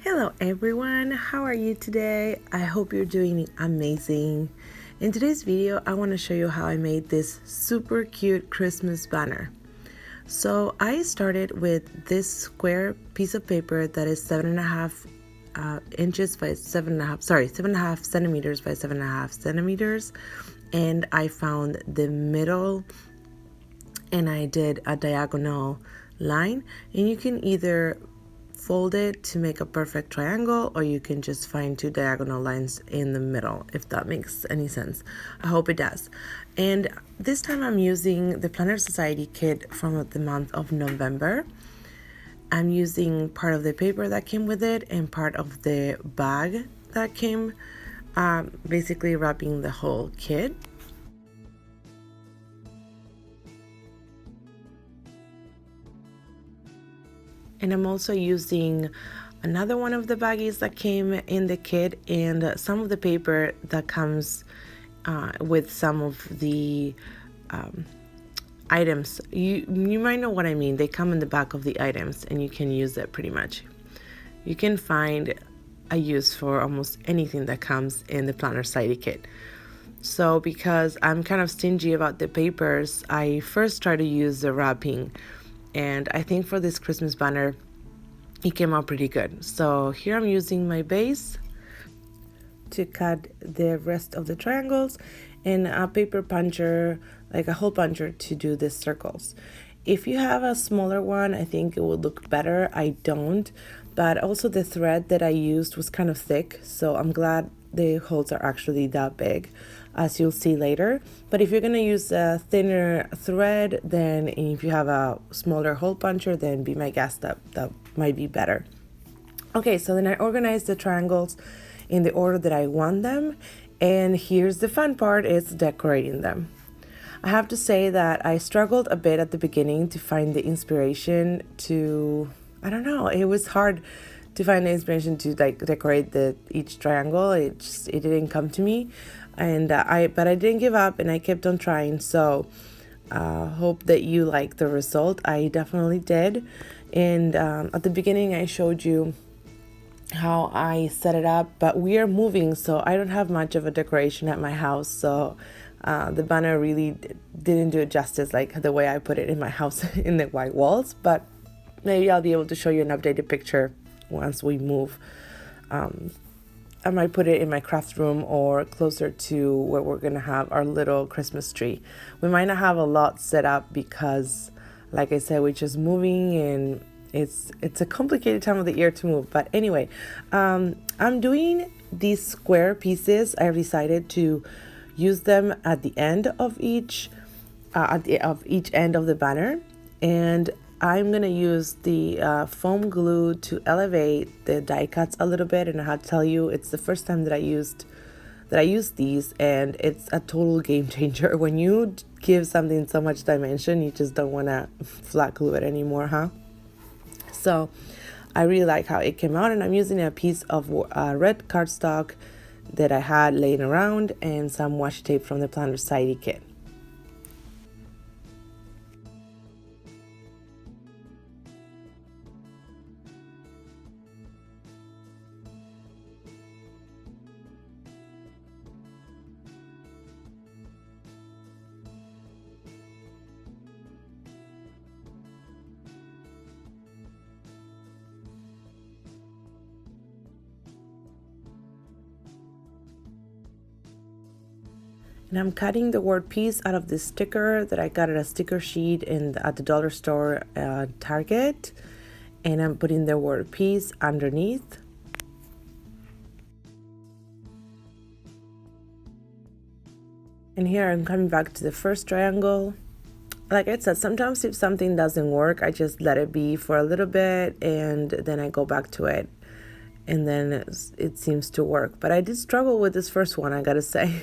Hello everyone, how are you today? I hope you're doing amazing. In today's video, I want to show you how I made this super cute Christmas banner. So I started with this square piece of paper that is 7.5 inches by 7.5 centimeters by 7.5 centimeters. And I found the middle and I did a diagonal line, and you can either fold it to make a perfect triangle, or you can just find two diagonal lines in the middle, if that makes any sense. I hope it does. And this time I'm using the Planner Society kit from the month of November. I'm using part of the paper that came with it and part of the bag that came, basically wrapping the whole kit. And I'm also using another one of the baggies that came in the kit and some of the paper that comes with some of the items. You might know what I mean. They come in the back of the items and you can use it pretty much. You can find a use for almost anything that comes in the Planner Society kit. So because I'm kind of stingy about the papers, I first try to use the wrapping, and I think for this Christmas banner it came out pretty good. So here I'm using my base to cut the rest of the triangles and a paper puncher, like a hole puncher, to do the circles. If you have a smaller one, I think it would look better. I don't, but also the thread that I used was kind of thick, so I'm glad the holes are actually that big, as you'll see later. But if you're gonna use a thinner thread, then if you have a smaller hole puncher, then be my guest, that might be better. Okay, so then I organized the triangles in the order that I want them, and here's the fun part, is decorating them. I have to say that I struggled a bit at the beginning to find the inspiration to, I don't know, it was hard to find the inspiration to like decorate each triangle. It didn't come to me, and but I didn't give up and I kept on trying. So hope that you like the result. I definitely did. And at the beginning I showed you how I set it up, but we are moving, so I don't have much of a decoration at my house. So the banner really didn't do it justice, like the way I put it in my house in the white walls. But maybe I'll be able to show you an updated picture once we move. I might put it in my craft room or closer to where we're gonna have our little Christmas tree. We might not have a lot set up because, like I said, we're just moving and it's a complicated time of the year to move. But anyway, I'm doing these square pieces. I've decided to use them at the end of each end of the banner, and I'm gonna use the foam glue to elevate the die cuts a little bit. And I have to tell you, it's the first time that I used these, and it's a total game changer. When you give something so much dimension, you just don't want to flat glue it anymore, huh? So I really like how it came out, and I'm using a piece of red cardstock that I had laying around and some washi tape from the Planner Society kit. And I'm cutting the word peace out of this sticker that I got at a sticker sheet at the dollar store, Target. And I'm putting the word peace underneath. And here I'm coming back to the first triangle. Like I said, sometimes if something doesn't work, I just let it be for a little bit and then I go back to it. And then it seems to work. But I did struggle with this first one, I gotta say.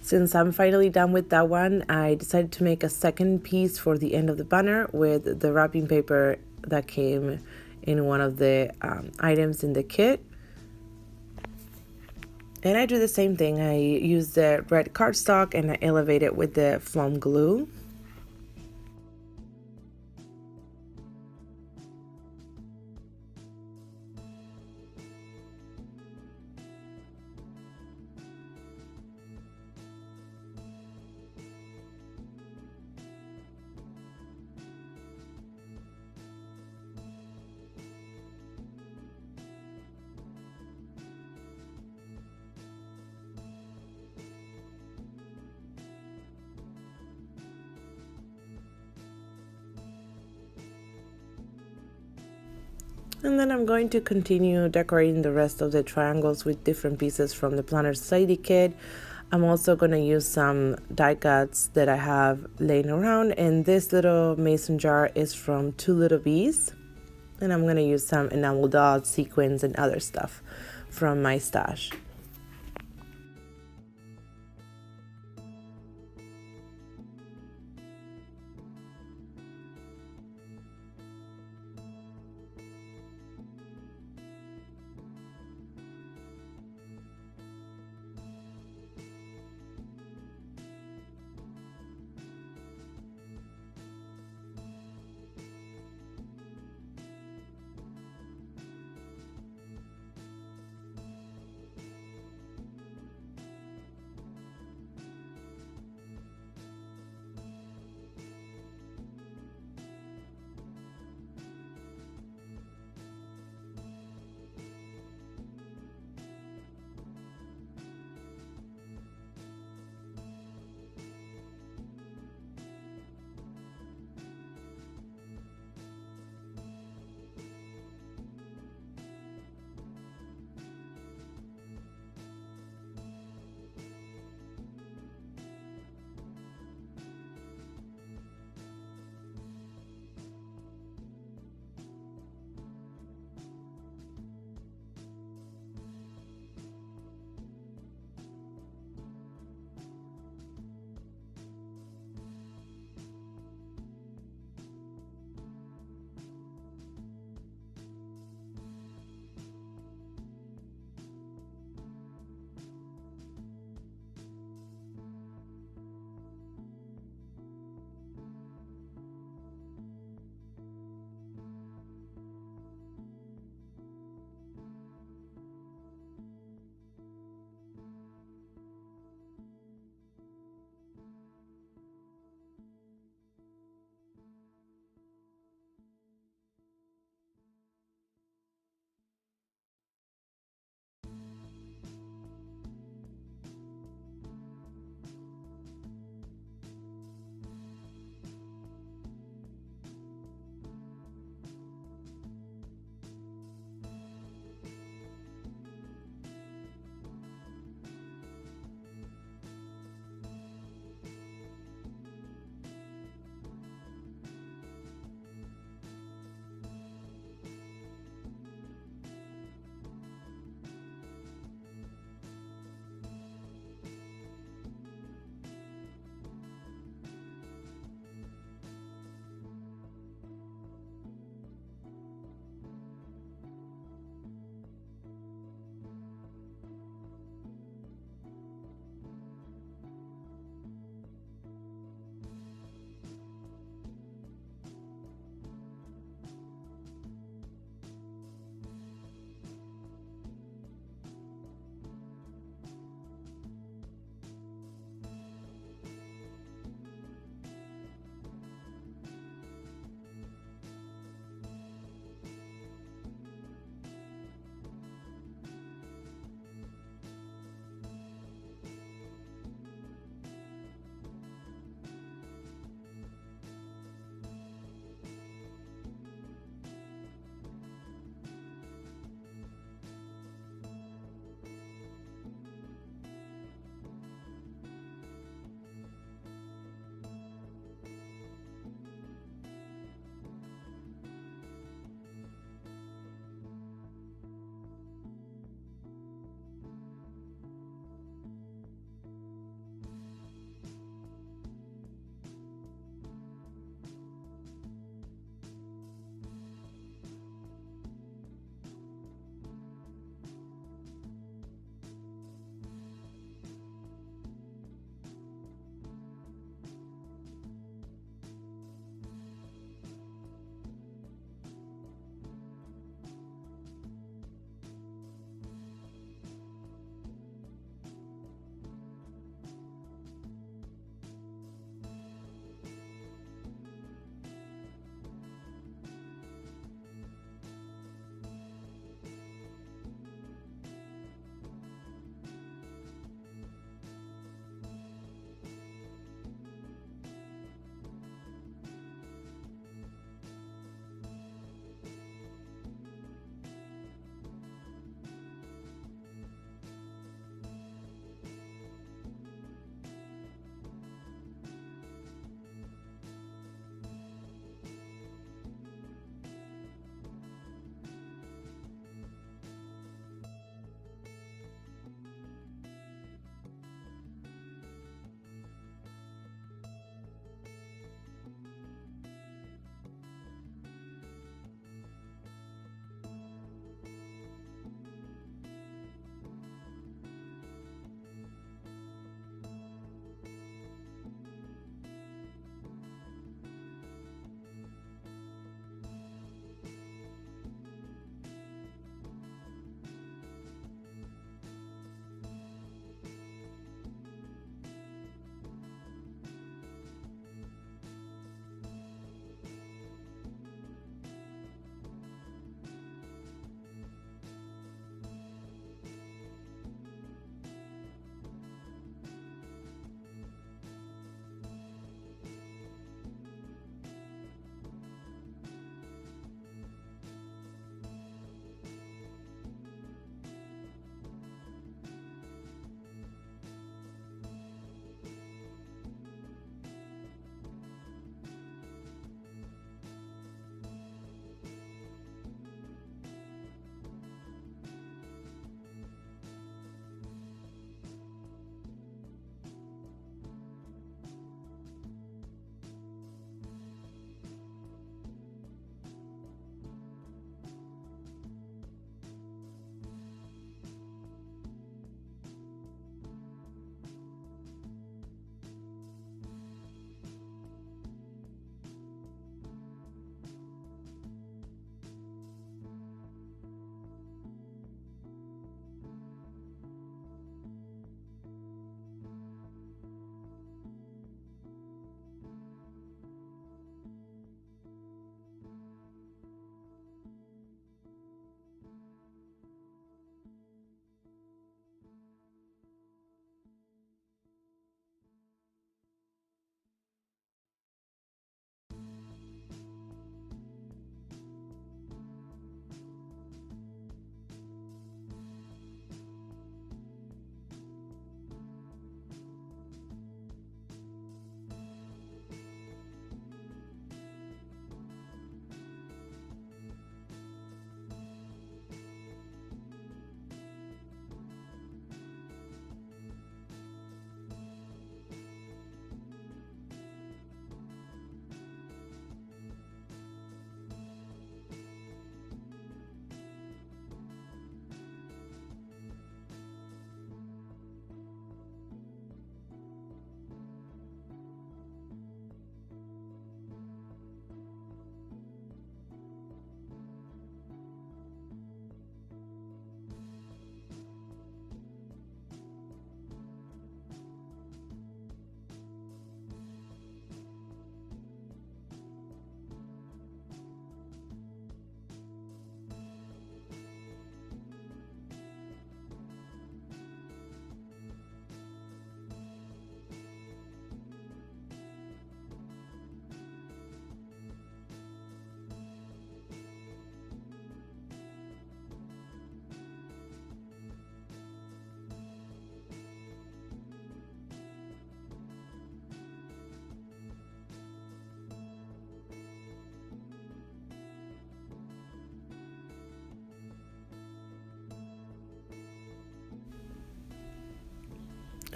Since I'm finally done with that one, I decided to make a second piece for the end of the banner with the wrapping paper that came in one of the items in the kit. And I do the same thing. I use the red cardstock and I elevate it with the foam glue. And then I'm going to continue decorating the rest of the triangles with different pieces from the Planner Society kit. I'm also going to use some die cuts that I have laying around, and this little mason jar is from Two Little Bees. And I'm going to use some enamel dots, sequins, and other stuff from my stash.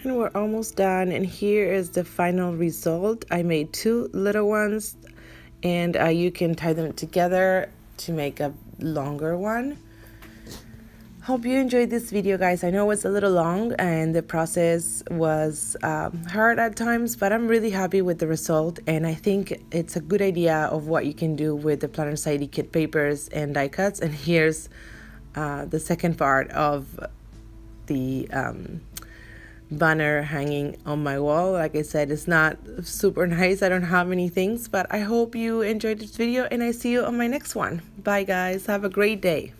And we're almost done, and here is the final result. I made 2 little ones, and you can tie them together to make a longer one. Hope you enjoyed this video, guys. I know it's a little long and the process was hard at times, but I'm really happy with the result, and I think it's a good idea of what you can do with the Planner Society kit papers and die cuts. And here's the second part of the banner hanging on my wall. Like I said, it's not super nice. I don't have many things, but I hope you enjoyed this video, and I see you on my next one. Bye, guys. Have a great day.